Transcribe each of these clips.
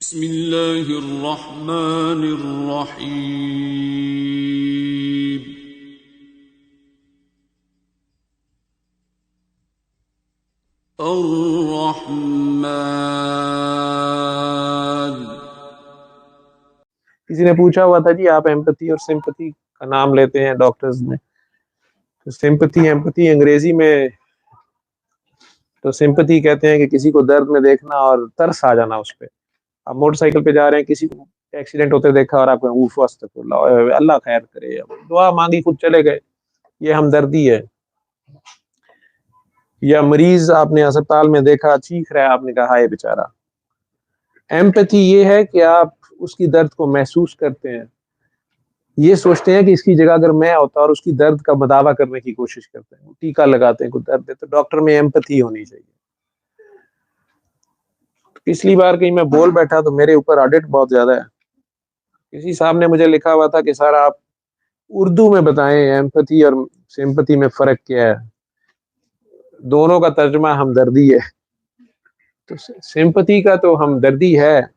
बिस्मिल्लाहिर्रहमानिर्रहीम। अर्रहमान। किसी ने पूछा हुआ था जी आप एम्पैथी और सिंपैथी का नाम लेते हैं डॉक्टर्स में, तो सिंपैथी एम्पैथी अंग्रेजी में तो सिंपैथी कहते हैं कि किसी को दर्द में देखना और तरस आ जाना उस पे। आप मोटरसाइकिल पे जा रहे हैं, किसी को एक्सीडेंट होते देखा और आप उफ अस्तगफुरुल्लाह अल्लाह खैर करे, अब दुआ मांगी खुद चले गए, ये हमदर्दी है। या मरीज आपने अस्पताल में देखा चीख रहा है, आपने कहा हाय बेचारा। एम्पैथी ये है कि आप उसकी दर्द को महसूस करते हैं, ये सोचते हैं कि इसकी जगह अगर मैं होता और उसकी दर्द का मदावा करने की कोशिश करते हैं, टीका लगाते हैं, कोई दर्द है तो डॉक्टर में एम्पैथी होनी चाहिए। पिछली बार कहीं मैं बोल बैठा तो मेरे ऊपर ऑडिट बहुत ज्यादा है। किसी साहब ने मुझे लिखा हुआ था कि सर आप उर्दू में बताएं एम्पैथी और सिंपैथी में फर्क क्या है, दोनों का तर्जुमा हमदर्दी है। तो सिंपैथी का तो हमदर्दी है,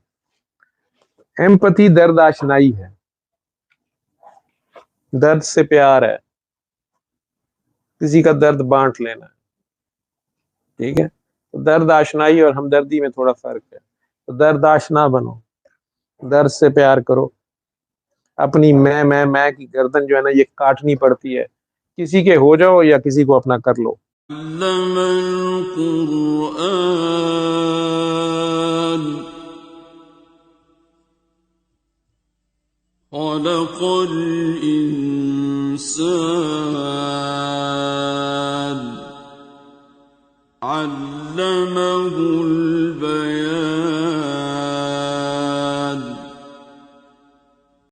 एम्पैथी दर्द आशनाई है, दर्द से प्यार है, किसी का दर्द बांट लेना है, ठीक है। तो दर्द आशनाई और हमदर्दी में थोड़ा फर्क है। तो दर्द आशना बनो, दर्द से प्यार करो। अपनी मैं की गर्दन जो है ना ये काटनी पड़ती है, किसी के हो जाओ या किसी को अपना कर लो। अल्लमल कुरआन खलक़ल इंसान अल्लमहुल